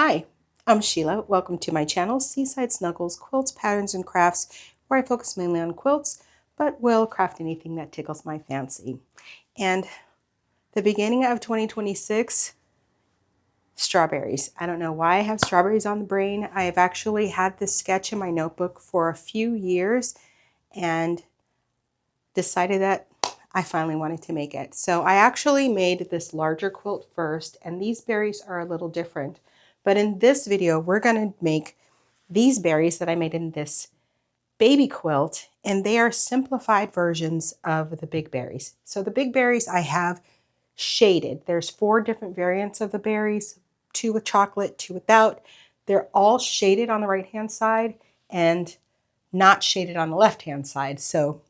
Hi, I'm Sheila. Welcome to my channel, Seaside Snuggles, Quilts, Patterns, and Crafts, where I focus mainly on quilts, but will craft anything that tickles my fancy. And the beginning of 2026, strawberries. I don't know why I have strawberries on the brain. I have actually had this sketch in my notebook for a few years and decided that I finally wanted to make it. So I actually made this larger quilt first, and these berries are a little different. But in this video, we're going to make these berries that I made in this baby quilt, and they are simplified versions of the big berries. So the big berries I have shaded. There's 4 different variants of the berries, 2 with chocolate, 2 without. They're all shaded on the right-hand side and not shaded on the left-hand side. So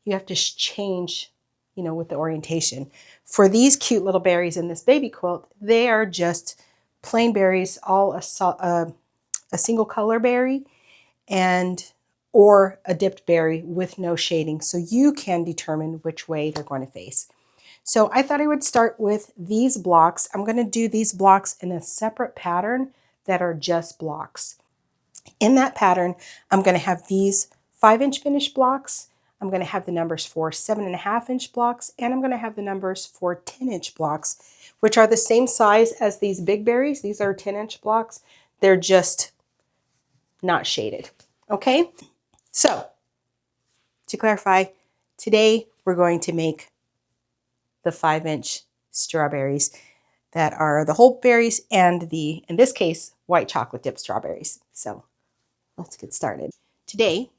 you have to change, with the orientation. For these cute little berries in this baby quilt, they are just plain berries, all a single color berry and or a dipped berry with no shading, so you can determine which way they're going to face. So I thought I would start with these blocks. I'm going to do these blocks in a separate pattern that are just blocks. In that pattern, I'm going to have these 5-inch finished blocks. I'm going to have the numbers for 7.5-inch blocks, and I'm going to have the numbers for 10-inch blocks, which are the same size as these big berries. These are 10-inch blocks. They're just not shaded. Okay, so to clarify, today we're going to make the 5-inch strawberries that are the whole berries and the, in this case, white chocolate dipped strawberries. So let's get started. Today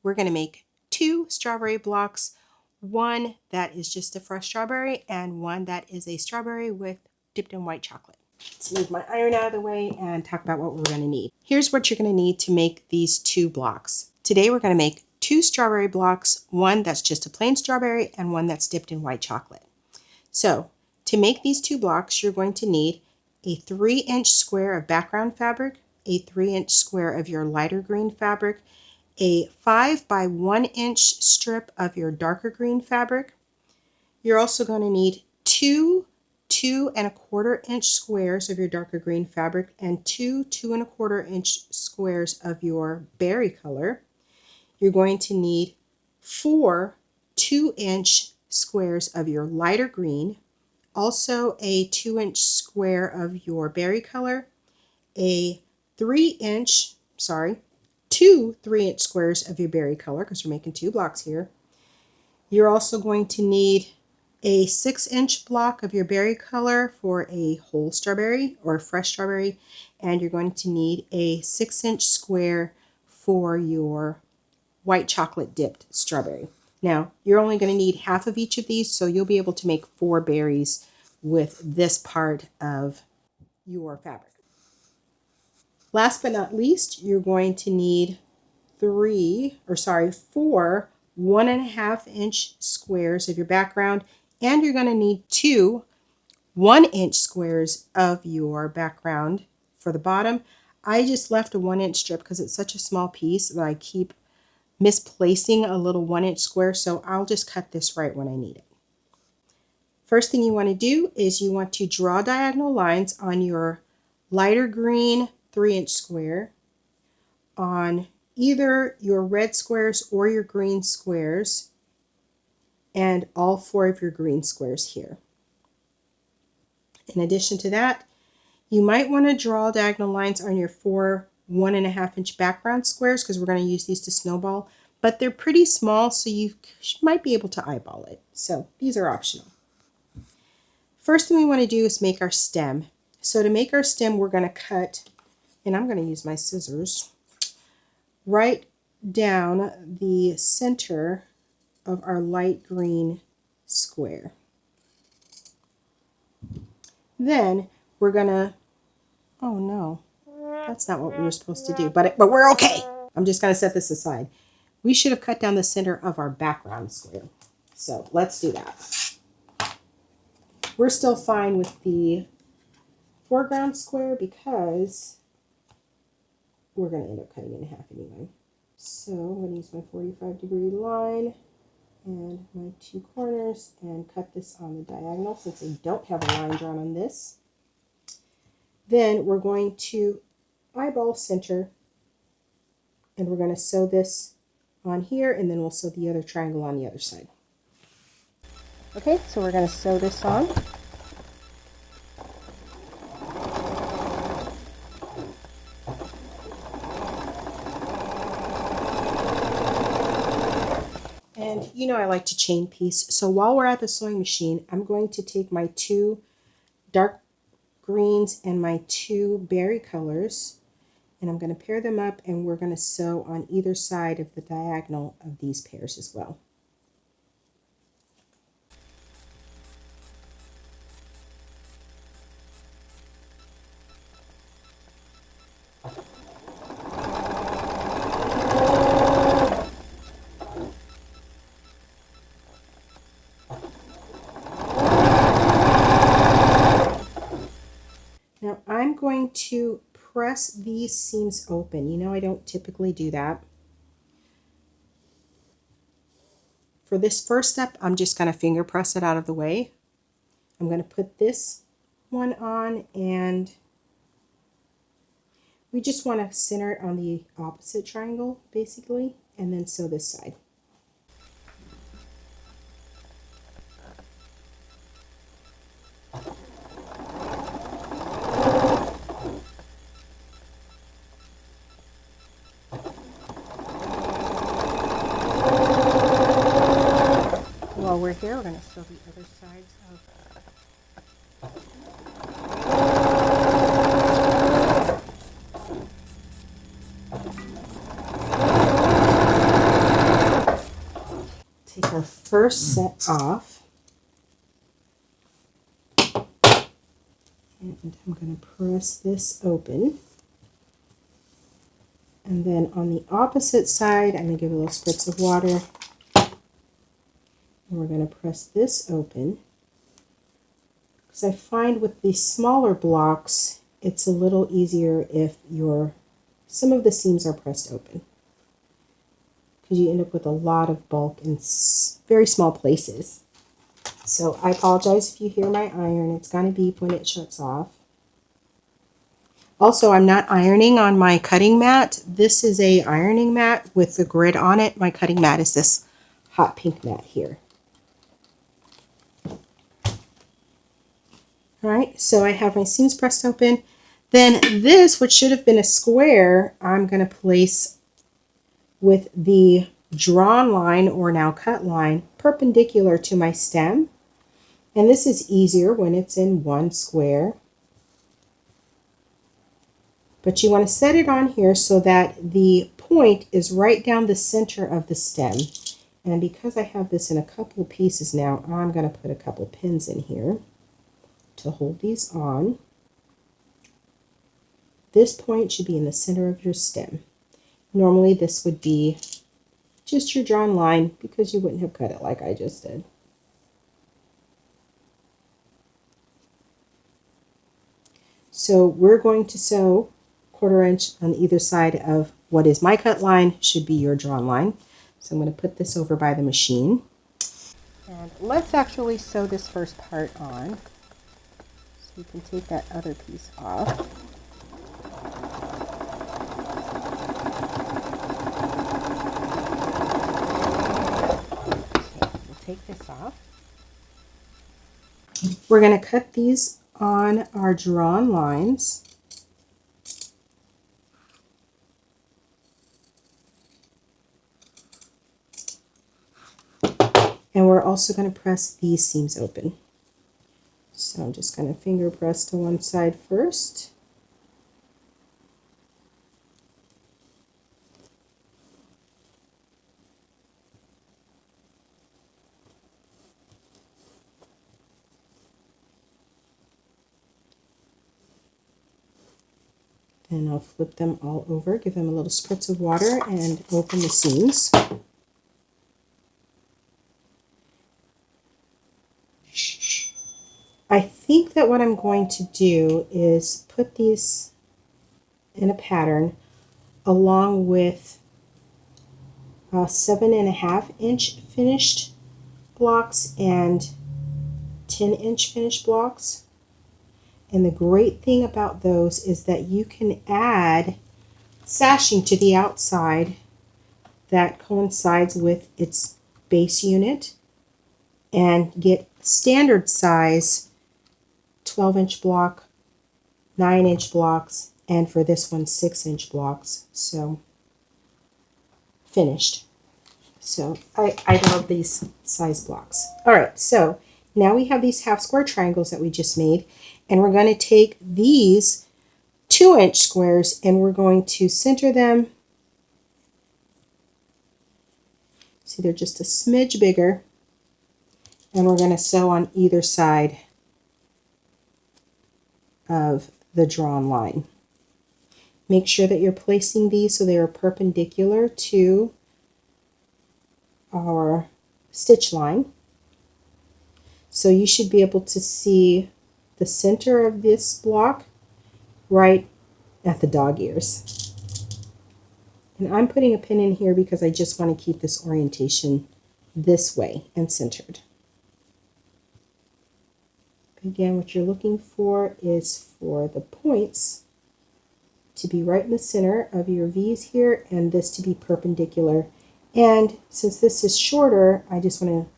we're going to make 2 strawberry blocks, one that is just a fresh strawberry and one that is a strawberry with dipped in white chocolate. Let's move my iron out of the way and talk about what we're going to need. Here's what you're going to need to make these 2 blocks. Today we're going to make 2 strawberry blocks, one that's just a plain strawberry and one that's dipped in white chocolate. So to make these 2 blocks, you're going to need a 3-inch square of background fabric, a 3-inch square of your lighter green fabric, a 5 by 1-inch strip of your darker green fabric. You're also going to need 2 2¼ inch squares of your darker green fabric and 2 2¼ inch squares of your berry color. You're going to need 4 2-inch squares of your lighter green, also a 2-inch square of your berry color, a 2 3-inch squares of your berry color, because we're making 2 blocks here. You're also going to need a 6-inch block of your berry color for a whole strawberry or a fresh strawberry, and you're going to need a 6-inch square for your white chocolate dipped strawberry. Now, you're only going to need half of each of these, so you'll be able to make 4 berries with this part of your fabric. Last but not least, you're going to need 4 1½ inch squares of your background, and you're going to need 2 1-inch squares of your background for the bottom. I just left a 1-inch strip because it's such a small piece that I keep misplacing a little 1-inch square, so I'll just cut this right when I need it. First thing you want to do is you want to draw diagonal lines on your lighter green 3-inch square, on either your red squares or your green squares, and all 4 of your green squares here. In addition to that, you might want to draw diagonal lines on your 4 1½ inch background squares, because we're going to use these to snowball, but they're pretty small, so you might be able to eyeball it. So these are optional. First thing we want to do is make our stem. So to make our stem, we're going to cut, and I'm going to use my scissors, right down the center of our light green square. Then we're going to, oh no, that's not what we were supposed to do, but we're okay. I'm just going to set this aside. We should have cut down the center of our background square. So let's do that. We're still fine with the foreground square because we're going to end up cutting it in half anyway. So I'm going to use my 45-degree line and my 2 corners and cut this on the diagonal since I don't have a line drawn on this. Then we're going to eyeball center, and we're going to sew this on here, and then we'll sew the other triangle on the other side. Okay, so we're going to sew this on. And you know I like to chain piece, so while we're at the sewing machine, I'm going to take my two dark greens and my two berry colors, and I'm going to pair them up, and we're going to sew on either side of the diagonal of these pairs as well. Now I'm going to press these seams open. You know I don't typically do that. For this first step, I'm just going to finger press it out of the way. I'm going to put this one on, and we just want to center it on the opposite triangle, basically, and then sew this side. While we're here, we're going to sew the other sides of take our first set off, and I'm going to press this open, and then on the opposite side I'm going to give a little spritz of water, and we're going to press this open, because I find with the smaller blocks it's a little easier if some of the seams are pressed open, because you end up with a lot of bulk in very small places. So I apologize if you hear my iron. It's going to beep when it shuts off. Also, I'm not ironing on my cutting mat. This is a ironing mat with the grid on it. My cutting mat is this hot pink mat here. All right, so I have my seams pressed open. Then this, which should have been a square, I'm going to place with the drawn line, or now cut line, perpendicular to my stem. And this is easier when it's in one square. But you want to set it on here so that the point is right down the center of the stem. And because I have this in a couple pieces now, I'm going to put a couple pins in here to hold these on. This point should be in the center of your stem. Normally this would be just your drawn line, because you wouldn't have cut it like I just did. So we're going to sew 1/4 inch on either side of what is my cut line, should be your drawn line. So I'm going to put this over by the machine. And let's actually sew this first part on, so we can take that other piece off. Okay, we'll take this off. We're going to cut these on our drawn lines. And we're also going to press these seams open. So I'm just going to finger press to one side first. And I'll flip them all over, give them a little spritz of water, and open the seams. I think that what I'm going to do is put these in a pattern along with 7.5 inch finished blocks and 10 inch finished blocks. And the great thing about those is that you can add sashing to the outside that coincides with its base unit and get standard size 12-inch block, 9-inch blocks, and for this one 6-inch blocks. So finished. So I love these size blocks. All right, so now we have these half square triangles that we just made, and we're going to take these 2-inch squares and we're going to center them. See, they're just a smidge bigger, and we're going to sew on either side of the drawn line. Make sure that you're placing these so they are perpendicular to our stitch line. So you should be able to see the center of this block right at the dog ears. And I'm putting a pin in here because I just want to keep this orientation this way and centered. Again, what you're looking for is for the points to be right in the center of your V's here and this to be perpendicular. And since this is shorter, I just want to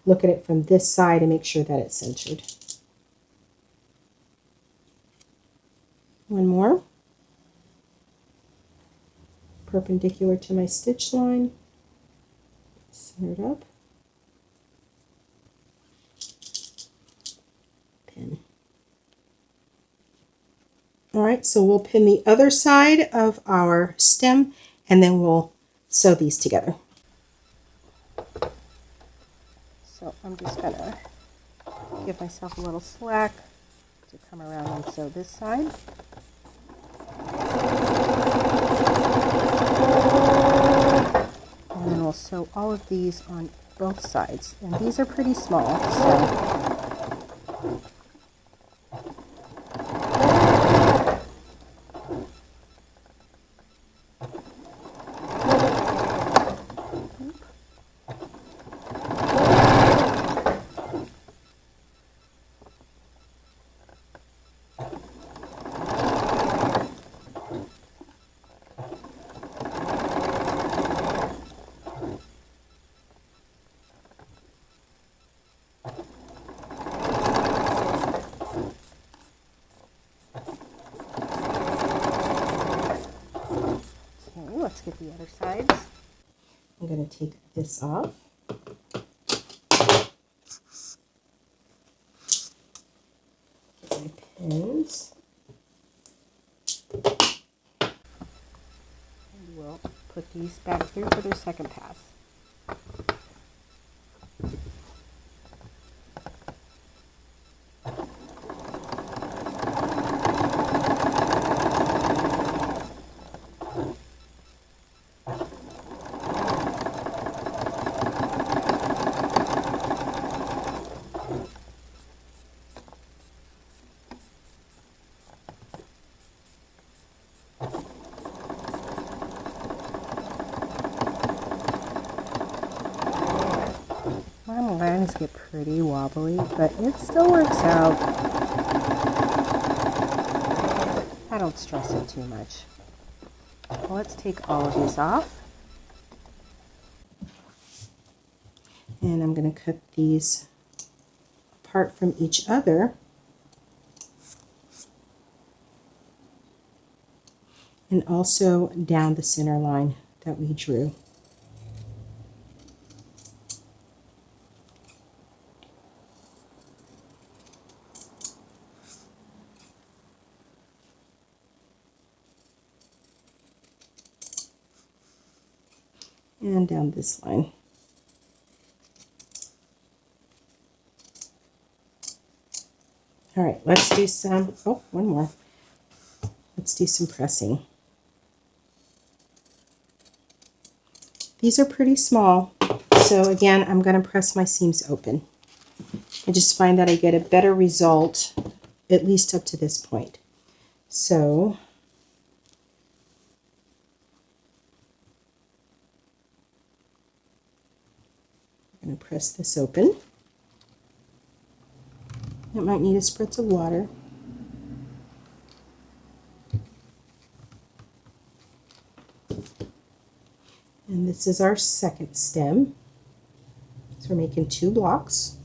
look at it from this side and make sure that it's centered. One more. Perpendicular to my stitch line. Centered up. Pin. All right, so we'll pin the other side of our stem and then we'll sew these together. So I'm just gonna give myself a little slack to come around and sew this side. And then we'll sew all of these on both sides. And these are pretty small, so let's get the other sides. I'm going to take this off. Get my pins. And we'll put these back through for their second pass. My lines get pretty wobbly, but it still works out. I don't stress it too much. Well, let's take all of these off. And I'm going to cut these apart from each other. And also down the center line that we drew. And down this line. All right, let's do some, oh, one more. Let's do some pressing. These are pretty small, so again, I'm going to press my seams open. I just find that I get a better result, at least up to this point. So, I'm going to press this open. It might need a spritz of water. And this is our second stem. So we're making 2 blocks.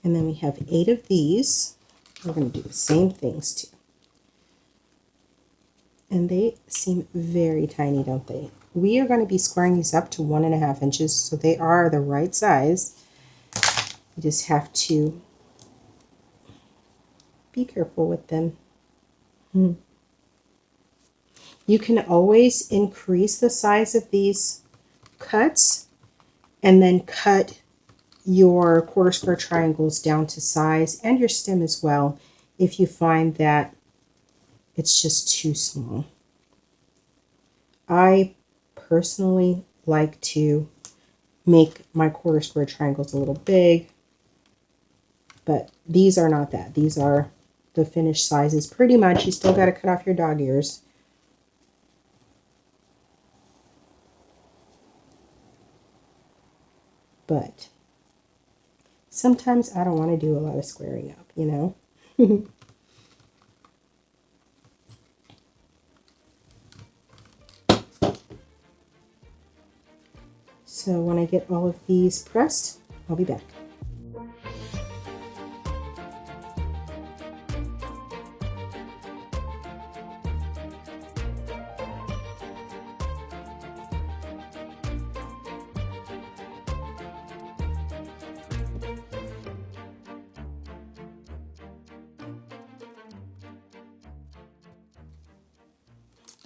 And then we have 8 of these. We're going to do the same things too. And they seem very tiny, don't they? We are going to be squaring these up to 1.5 inches, so they are the right size. You just have to be careful with them. You can always increase the size of these cuts and then cut your quarter square triangles down to size, and your stem as well, if you find that it's just too small. I personally like to make my quarter square triangles a little big, but these are not that. These are the finished sizes pretty much. You still got to cut off your dog ears. But sometimes I don't want to do a lot of squaring up, you know? So when I get all of these pressed, I'll be back.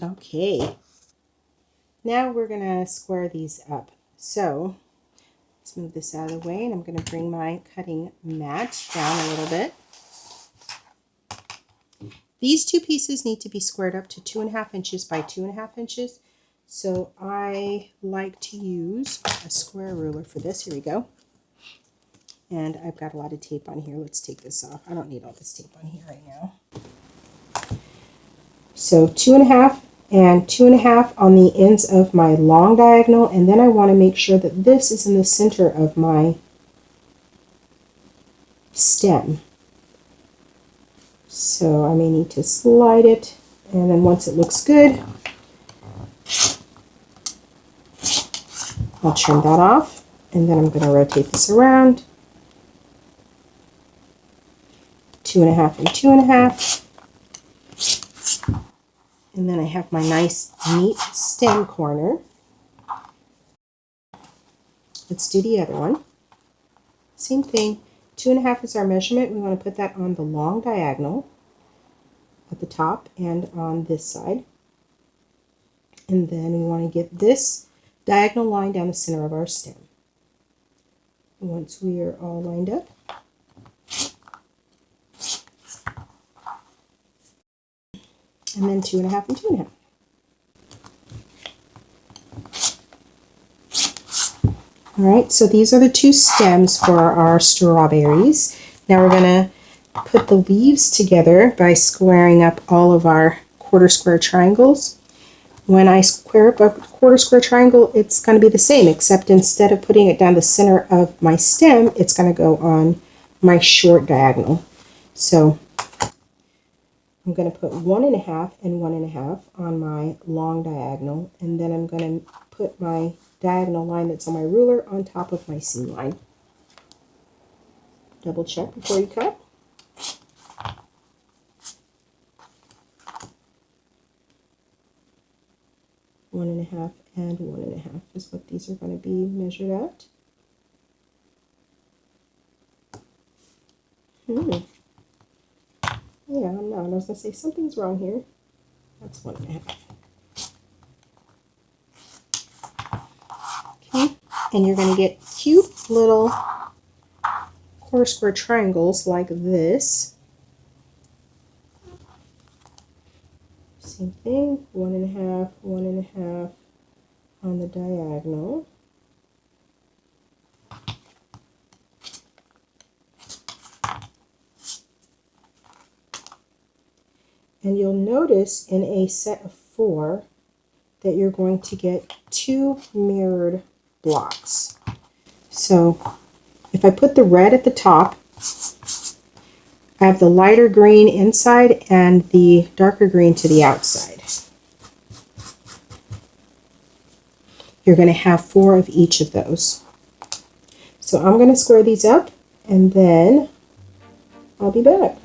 Okay, now we're going to square these up. So let's move this out of the way, and I'm going to bring my cutting mat down a little bit. These 2 pieces need to be squared up to 2.5 inches by 2.5 inches. So I like to use a square ruler for this. Here we go. And I've got a lot of tape on here. Let's take this off. I don't need all this tape on here right now. So 2.5 and 2.5 on the ends of my long diagonal, and then I want to make sure that this is in the center of my stem. So I may need to slide it, and then once it looks good, I'll trim that off, and then I'm going to rotate this around. 2.5 and 2.5. And then I have my nice, neat stem corner. Let's do the other one. Same thing. 2.5 is our measurement. We want to put that on the long diagonal at the top and on this side. And then we want to get this diagonal line down the center of our stem. Once we are all lined up, and then 2.5 and 2.5. All right, so these are the 2 stems for our strawberries. Now we're going to put the leaves together by squaring up all of our quarter square triangles. When I square up a quarter square triangle, it's going to be the same, except instead of putting it down the center of my stem, it's going to go on my short diagonal. So I'm going to put 1.5 and 1.5 on my long diagonal, and then I'm going to put my diagonal line that's on my ruler on top of my seam line. Double check before you cut. One and a half and 1.5 is what these are going to be measured at. Yeah, I'm not. I was going to say something's wrong here. That's 1.5. Okay, and you're going to get cute little quarter square triangles like this. Same thing, 1.5, 1.5 on the diagonal. And you'll notice in a set of 4 that you're going to get 2 mirrored blocks. So if I put the red at the top, I have the lighter green inside and the darker green to the outside. You're going to have 4 of each of those. So I'm going to square these up and then I'll be back.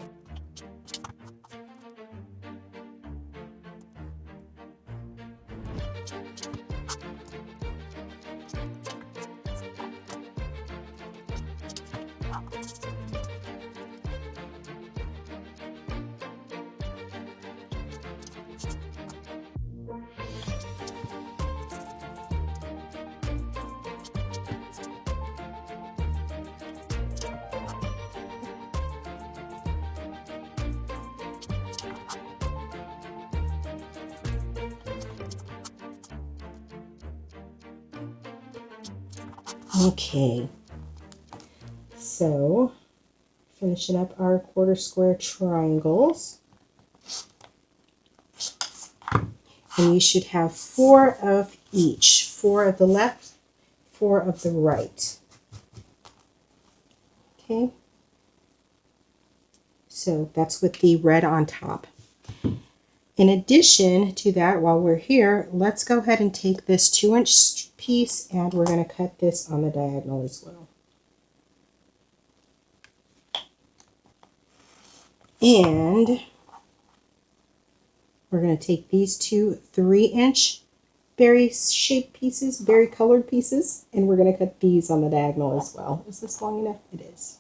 Okay, so finishing up our quarter square triangles. And you should have 4 of each, 4 of the left, 4 of the right. Okay, so that's with the red on top. In addition to that, while we're here, let's go ahead and take this 2-inch piece and we're going to cut this on the diagonal as well. And we're going to take these 2 3-inch berry shaped pieces, berry colored pieces, and we're going to cut these on the diagonal as well. Is this long enough? It is.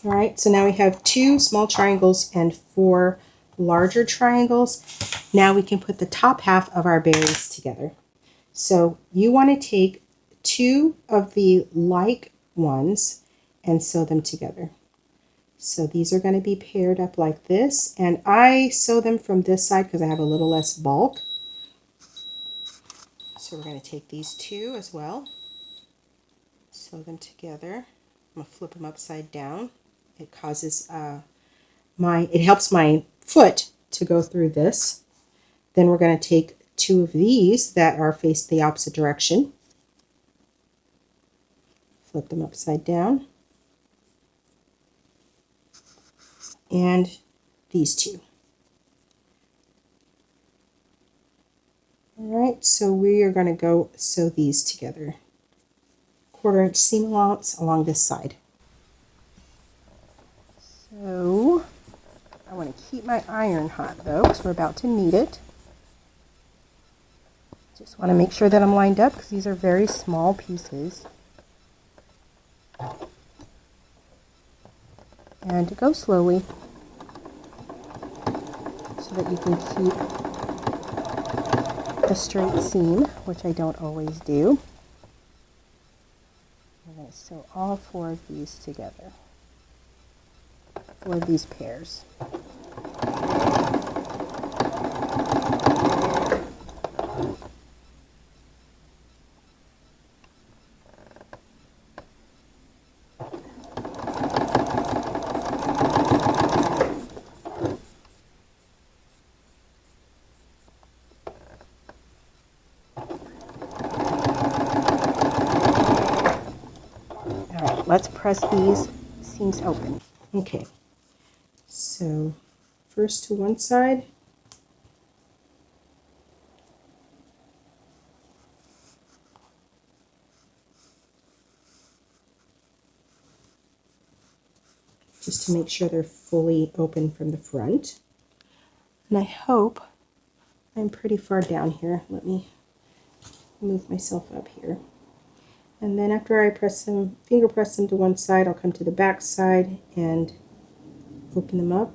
All right, so now we have 2 small triangles and 4 larger triangles. Now we can put the top half of our berries together. So you want to take 2 of the like ones and sew them together. So these are going to be paired up like this, and I sew them from this side because I have a little less bulk. So we're going to take these 2 as well, sew them together. I'm going to flip them upside down. It causes it helps my foot to go through this. Then we're going to take 2 of these that are faced the opposite direction. Flip them upside down. And these 2. All right, so we are going to go sew these together. 1/4-inch seam allowance along this side. So I want to keep my iron hot though, because we're about to need it. Just want to make sure that I'm lined up because these are very small pieces. And go slowly so that you can keep a straight seam, which I don't always do. I'm going to sew all 4 of these together. 4 of these pairs. Let's press these seams open. Okay, so first to one side. Just to make sure they're fully open from the front. And I hope I'm pretty far down here. Let me move myself up here. And then after I finger press them to one side, I'll come to the back side and open them up.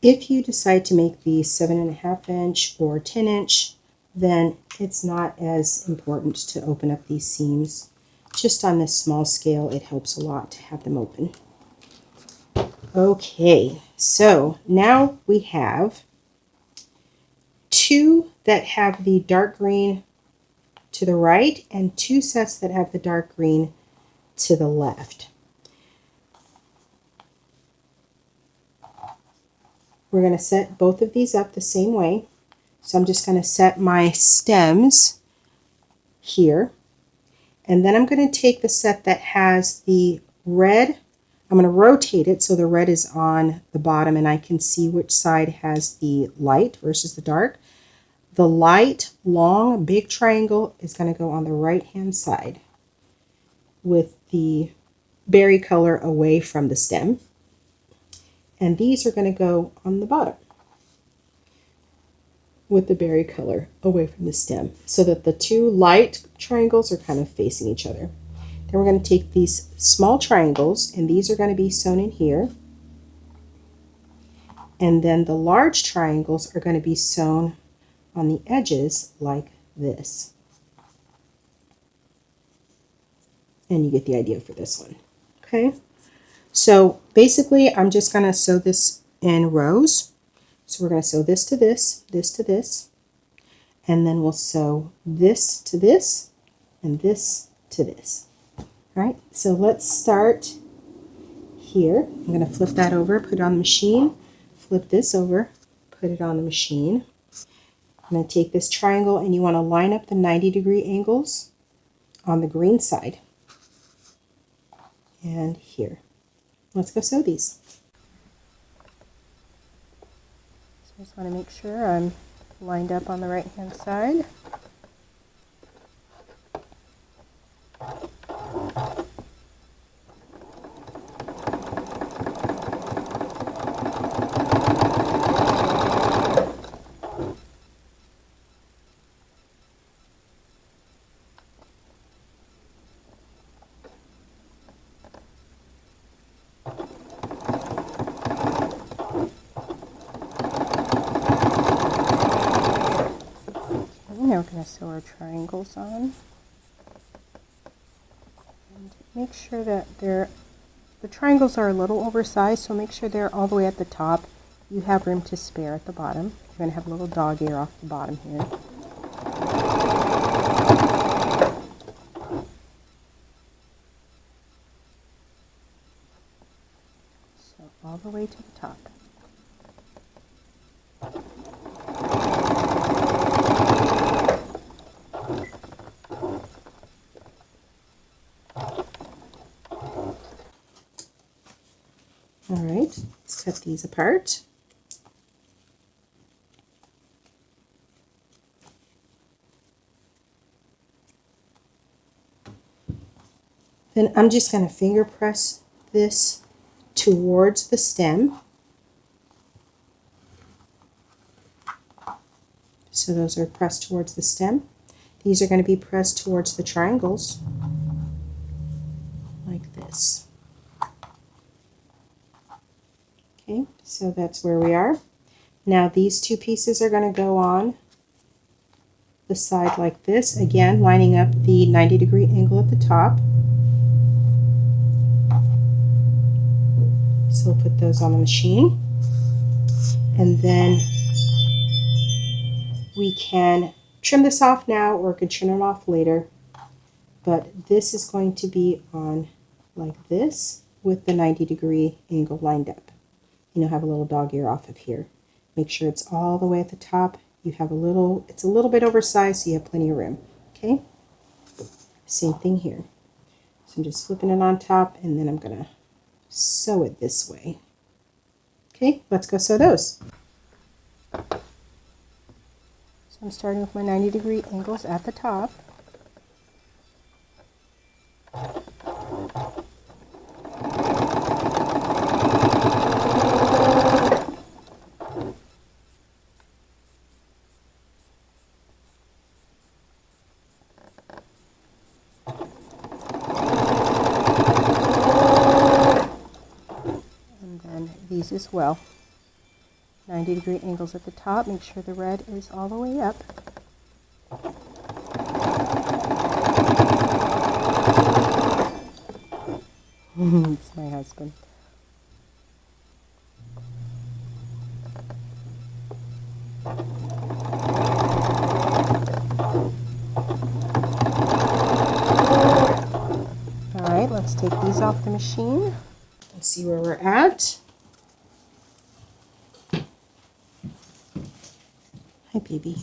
If you decide to make these 7.5 inch or 10 inch, then it's not as important to open up these seams. Just on this small scale, it helps a lot to have them open. Okay, so now we have two that have the dark green to the right and two sets that have the dark green to the left. We're going to set both of these up the same way. So I'm just going to set my stems here. And then I'm going to take the set that has the red. I'm going to rotate it so the red is on the bottom and I can see which side has the light versus the dark. The light, long, big triangle is going to go on the right-hand side with the berry color away from the stem. And these are going to go on the bottom with the berry color away from the stem so that the two light triangles are kind of facing each other. Then we're going to take these small triangles and these are going to be sewn in here. And then the large triangles are going to be sewn on the edges like this. And you get the idea for this one. Okay, so basically I'm just going to sew this in rows. So we're going to sew this to this, this to this, and then we'll sew this to this, and this to this. All right, so let's start here. I'm going to flip that over, put it on the machine, flip this over, put it on the machine. I'm going to take this triangle and you want to line up the 90-degree angles on the green side. And here. Let's go sew these. So I just want to make sure I'm lined up on the right-hand side. Now we're going to sew our triangles on. And make sure that the triangles are a little oversized, so make sure they're all the way at the top. You have room to spare at the bottom. You're going to have a little dog ear off the bottom here. So all the way to the top. All right, let's cut these apart. Then I'm just going to finger press this towards the stem. So those are pressed towards the stem. These are going to be pressed towards the triangles, like this. Okay, so that's where we are. Now these two pieces are going to go on the side like this, again lining up the 90-degree angle at the top. So we'll put those on the machine. And then we can trim this off now or we can trim it off later. But this is going to be on like this with the 90-degree angle lined up. You know, have a little dog ear off of here. Make sure it's all the way at the top. You have it's a little bit oversized, so you have plenty of room. Okay? Same thing here. So I'm just flipping it on top, and then I'm going to sew it this way. Okay, let's go sew those. So I'm starting with my 90-degree angles at the top. These as well. 90-degree angles at the top. Make sure the red is all the way up. It's my husband. Alright, let's take these off the machine and see where we're at. Hi, baby.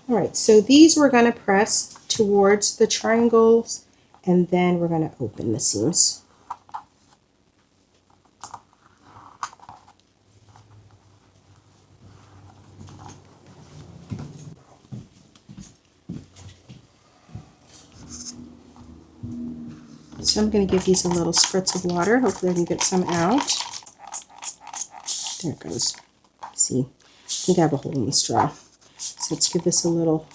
Alright, so these we're going to press towards the triangles, and then we're going to open the seams. So I'm going to give these a little spritz of water. Hopefully I can get some out. There it goes. See, I think I have a hole in the straw. So let's give this a little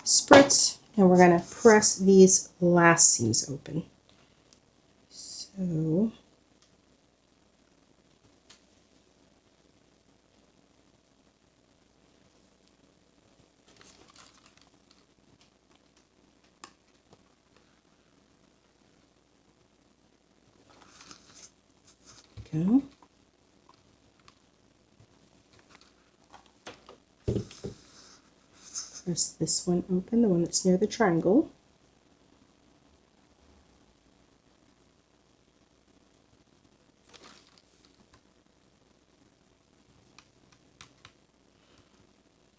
spritz, and we're going to press these last seams open. So go. Press this one open, the one that's near the triangle.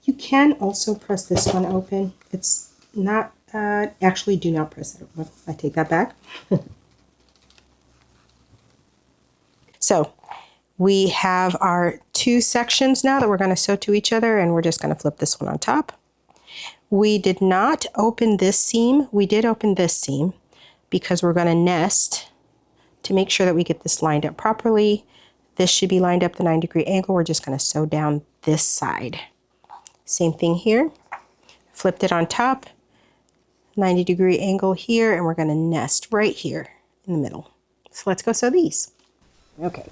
You can also press this one open. It's not, actually do not press it open. I take that back. So we have our two sections now that we're going to sew to each other, and we're just going to flip this one on top. We did not open this seam. We did open this seam because we're going to nest to make sure that we get this lined up properly. This should be lined up the 90-degree angle. We're just going to sew down this side. Same thing here. Flipped it on top, 90-degree angle here, and we're going to nest right here in the middle. So let's go sew these. Okay,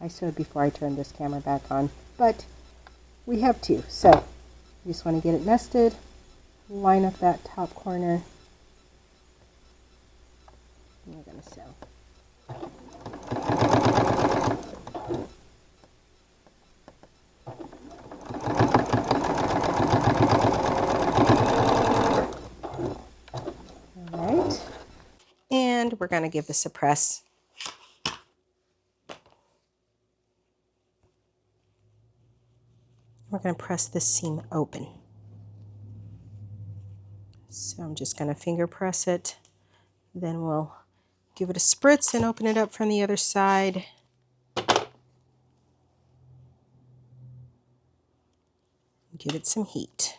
I sewed before I turned this camera back on, but we have two. So you just want to get it nested, line up that top corner, and we're going to sew. Alright, and we're going to give this a press. We're going to press this seam open. So I'm just going to finger press it. Then we'll give it a spritz and open it up from the other side. Give it some heat.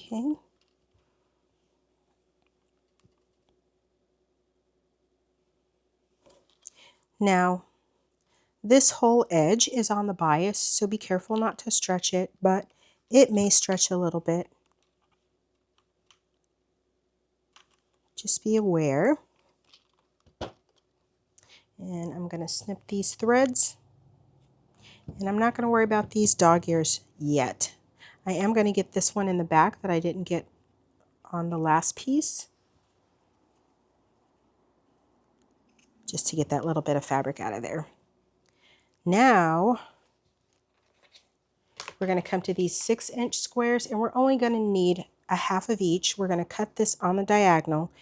Okay. Now, this whole edge is on the bias, so be careful not to stretch it, but it may stretch a little bit. Just be aware. And I'm going to snip these threads. And I'm not going to worry about these dog ears yet. I am going to get this one in the back that I didn't get on the last piece, just to get that little bit of fabric out of there. Now we're going to come to these 6-inch squares, and we're only going to need a half of each. We're going to cut this on the diagonal,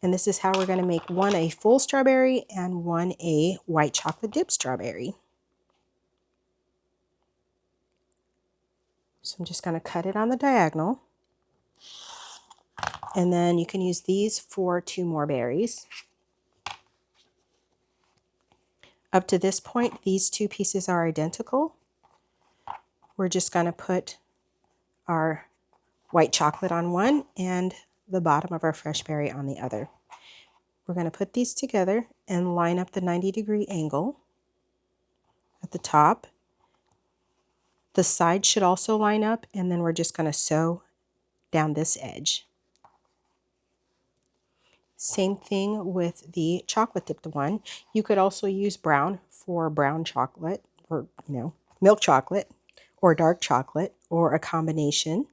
and this is how we're going to make one a full strawberry and one a white chocolate dip strawberry. So I'm just going to cut it on the diagonal, and then you can use these for 2 more berries. Up to this point, these two pieces are identical. We're just going to put our white chocolate on one and the bottom of our fresh berry on the other. We're going to put these together and line up the 90-degree angle at the top. The side should also line up, and then we're just going to sew down this edge. Same thing with the chocolate dipped one. You could also use brown for brown chocolate, or milk chocolate, or dark chocolate, or a combination.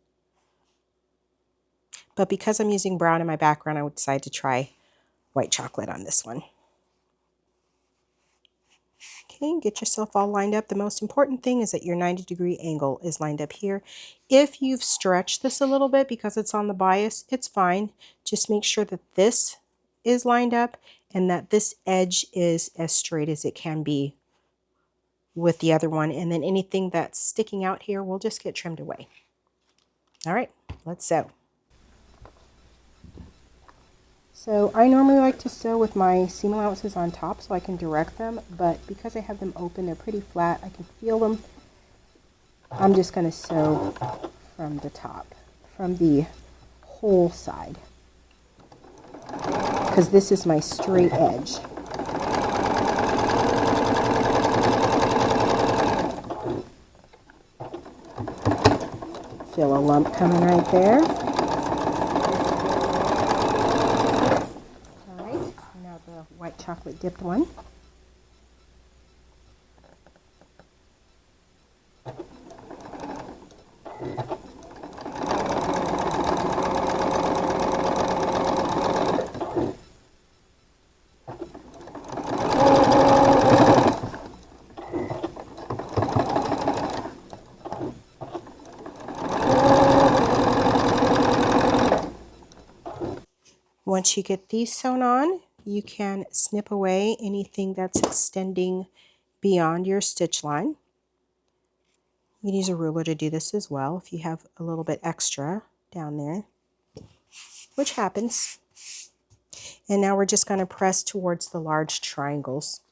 But because I'm using brown in my background, I would decide to try white chocolate on this one. Okay, get yourself all lined up. The most important thing is that your 90-degree angle is lined up here. If you've stretched this a little bit because it's on the bias, it's fine. Just make sure that this is lined up and that this edge is as straight as it can be with the other one. And then anything that's sticking out here will just get trimmed away. All right, let's sew. So I normally like to sew with my seam allowances on top so I can direct them, but because I have them open, they're pretty flat. I can feel them. I'm just going to sew from the top, from the whole side, because this is my straight edge. Feel a lump coming right there. Now the white chocolate dipped one. Once you get these sewn on, you can snip away anything that's extending beyond your stitch line. You can use a ruler to do this as well if you have a little bit extra down there, which happens. And now we're just going to press towards the large triangles.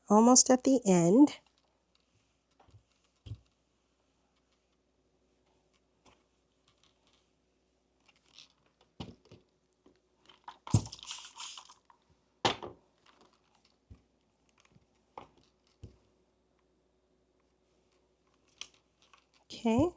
Almost at the end. Okay,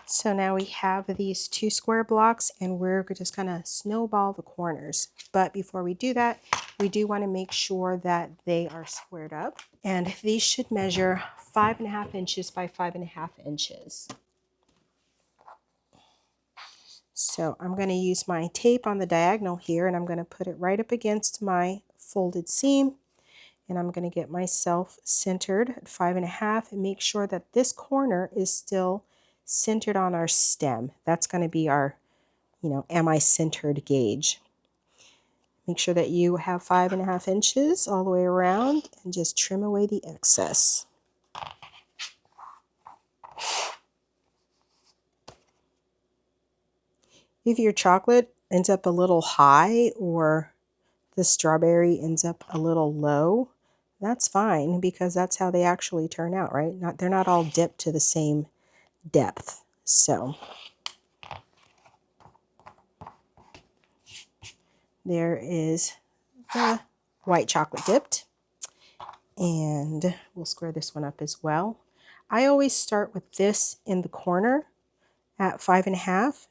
so now we have these two square blocks and we're just gonna snowball the corners. But before we do that, we do want to make sure that they are squared up. And these should measure 5.5 inches by 5.5 inches. So I'm going to use my tape on the diagonal here and I'm going to put it right up against my folded seam. And I'm going to get myself centered at 5.5 and make sure that this corner is still centered on our stem. That's going to be our, am I centered gauge. Make sure that you have 5.5 inches all the way around and just trim away the excess. If your chocolate ends up a little high or the strawberry ends up a little low, that's fine because that's how they actually turn out, right? They're not all dipped to the same depth. So there is the white chocolate dipped, and we'll square this one up as well. I always start with this in the corner at 5.5.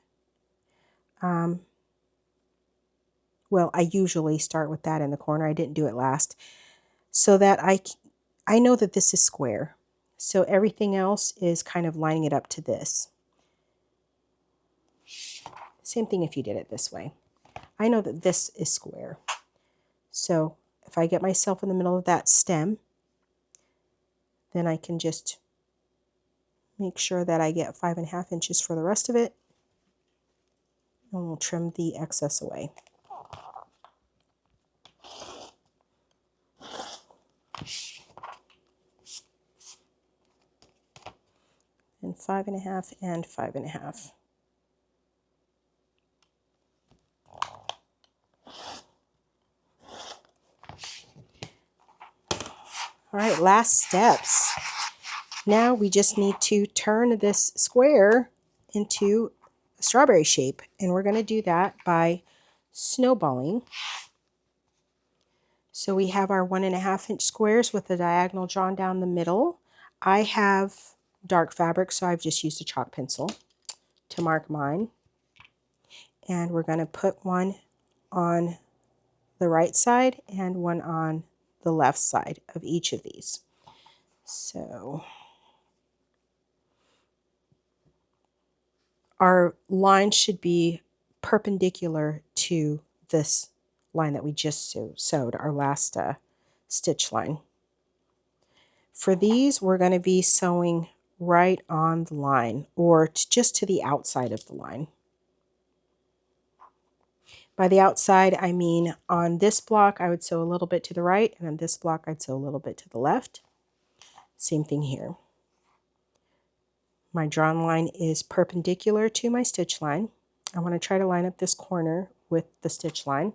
Well, I usually start with that in the corner. I didn't do it last, so that I know that this is square. So everything else is kind of lining it up to this. Same thing if you did it this way. I know that this is square. So if I get myself in the middle of that stem, then I can just make sure that I get 5.5 inches for the rest of it. And we'll trim the excess away. 5.5 and 5.5. All right, last steps. Now we just need to turn this square into a strawberry shape, and we're going to do that by snowballing. So we have our 1.5-inch squares with the diagonal drawn down the middle. I have dark fabric, so I've just used a chalk pencil to mark mine. And we're going to put one on the right side and one on the left side of each of these. So our line should be perpendicular to this line that we just sewed, our last stitch line. For these, we're going to be sewing right on the line, or just to the outside of the line. By the outside, I mean on this block, I would sew a little bit to the right, and on this block, I'd sew a little bit to the left. Same thing here. My drawn line is perpendicular to my stitch line. I want to try to line up this corner with the stitch line.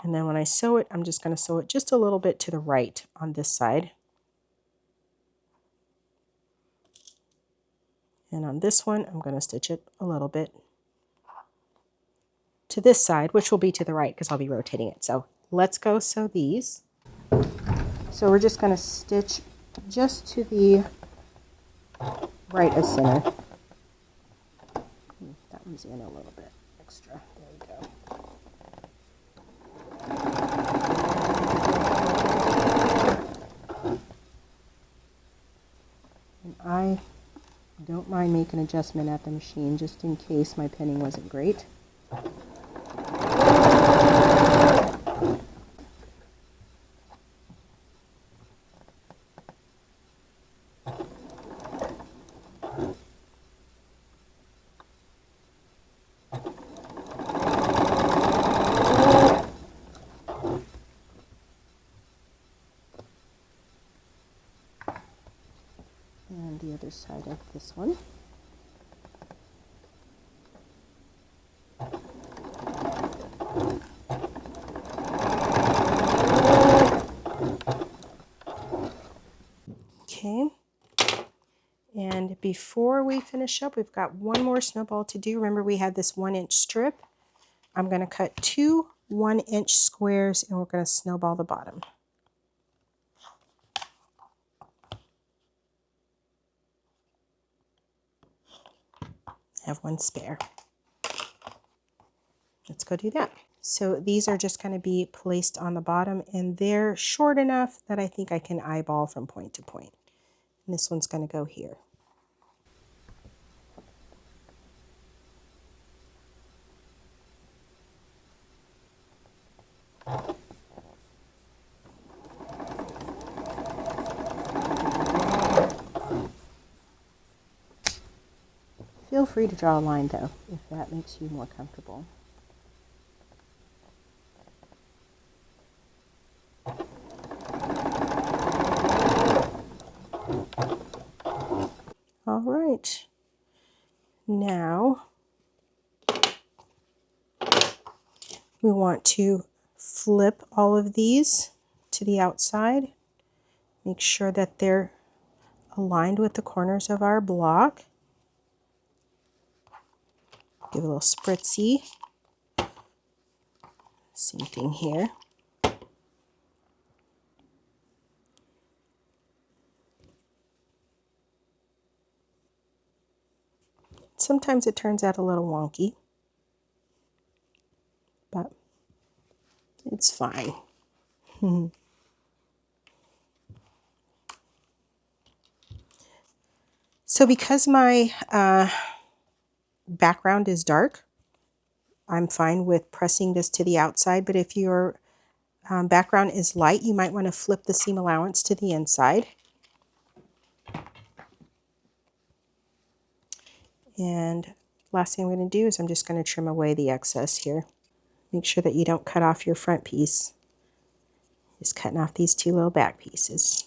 And then when I sew it, I'm just going to sew it just a little bit to the right on this side. And on this one, I'm going to stitch it a little bit to this side, which will be to the right because I'll be rotating it. So let's go sew these. So we're just going to stitch just to the right of center. That one's in a little bit extra. There we go. And I don't mind making an adjustment at the machine just in case my pinning wasn't great. And the other side of this one. Okay, and before we finish up, we've got one more snowball to do. Remember, we had this 1-inch strip. I'm going to cut 2 1-inch squares, and we're going to snowball the bottom. I have one spare. Let's go do that. So these are just going to be placed on the bottom, and they're short enough that I think I can eyeball from point to point. And this one's going to go here. Feel free to draw a line though, if that makes you more comfortable. All right, now we want to flip all of these to the outside. Make sure that they're aligned with the corners of our block. Give a little spritzy. Same thing here. Sometimes it turns out a little wonky, but it's fine. So because my background is dark, I'm fine with pressing this to the outside, but if your background is light, you might want to flip the seam allowance to the inside. And last thing I'm going to do is I'm just going to trim away the excess here. Make sure that you don't cut off your front piece. Just cutting off these 2 little back pieces.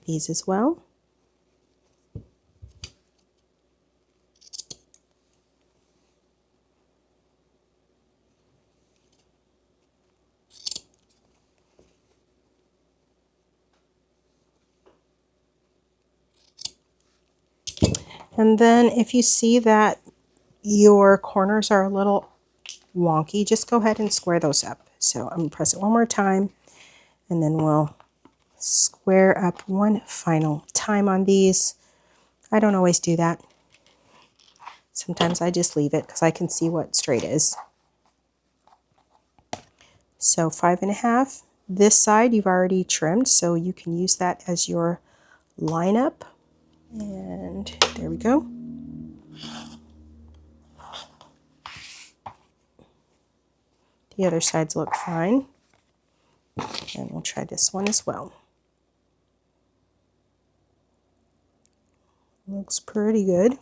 these as well. And then if you see that your corners are a little wonky, just go ahead and square those up. So I'm going to press it one more time, and then we'll square up one final time on these. I don't always do that. Sometimes I just leave it because I can see what straight is. So 5.5. This side you've already trimmed, so you can use that as your lineup. And there we go. The other sides look fine. And we'll try this one as well. Looks pretty good.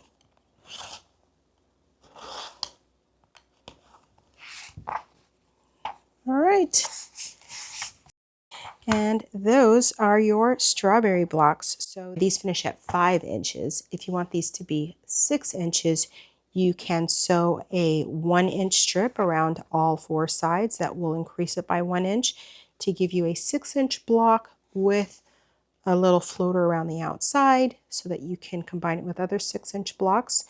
All right. And those are your strawberry blocks. So these finish at 5 inches. If you want these to be 6 inches, you can sew a 1-inch strip around all 4 sides. That will increase it by 1 inch to give you a 6-inch block with a little floater around the outside so that you can combine it with other 6-inch blocks.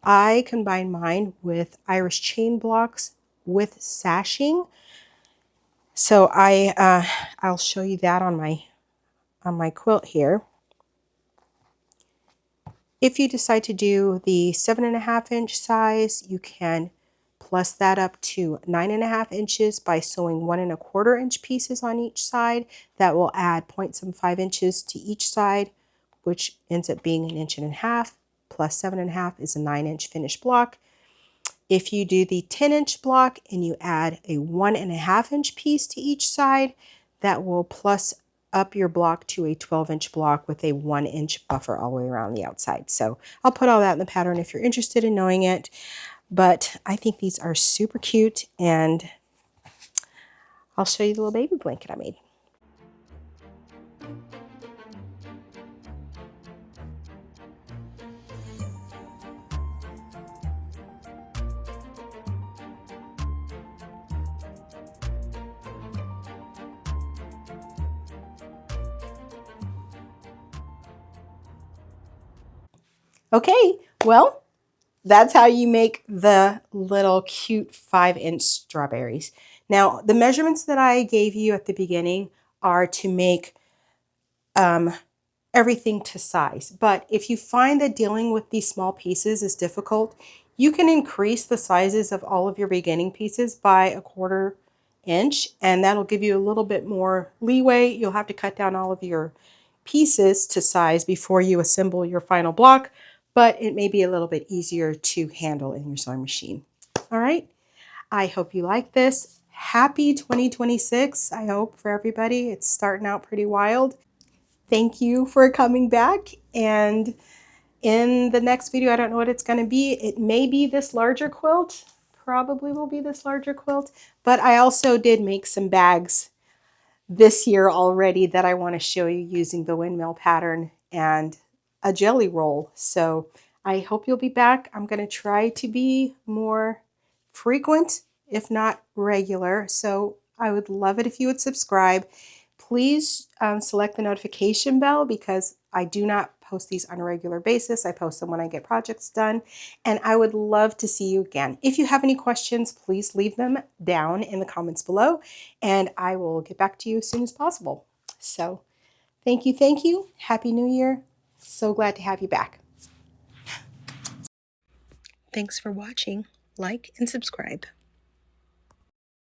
I combine mine with Irish chain blocks with sashing. So I'll show you that on my quilt here. If you decide to do the 7.5-inch size, you can plus that up to 9.5 inches by sewing 1.25-inch pieces on each side. That will add 0.75 inches to each side, which ends up being 1.5 inches, plus 7.5 is a 9-inch finished block. If you do the 10-inch block and you add a 1.5-inch piece to each side, that will plus up your block to a 12-inch block with a 1-inch buffer all the way around the outside. So I'll put all that in the pattern if you're interested in knowing it. But I think these are super cute, and I'll show you the little baby blanket I made. Okay, well, that's how you make the little cute 5-inch strawberries. Now, the measurements that I gave you at the beginning are to make everything to size. But if you find that dealing with these small pieces is difficult, you can increase the sizes of all of your beginning pieces by 1/4 inch, and that'll give you a little bit more leeway. You'll have to cut down all of your pieces to size before you assemble your final block, but it may be a little bit easier to handle in your sewing machine. All right, I hope you like this. Happy 2026, I hope, for everybody. It's starting out pretty wild. Thank you for coming back, and in the next video, I don't know what it's going to be. It may be this larger quilt, probably will be this larger quilt, but I also did make some bags this year already that I want to show you using the windmill pattern and a jelly roll. So I hope you'll be back. I'm going to try to be more frequent, if not regular. So I would love it if you would subscribe. Please select the notification bell because I do not post these on a regular basis. I post them when I get projects done. And I would love to see you again. If you have any questions, please leave them down in the comments below, and I will get back to you as soon as possible. So thank you, thank you. Happy New Year. So glad to have you back. Thanks for watching. Like and subscribe.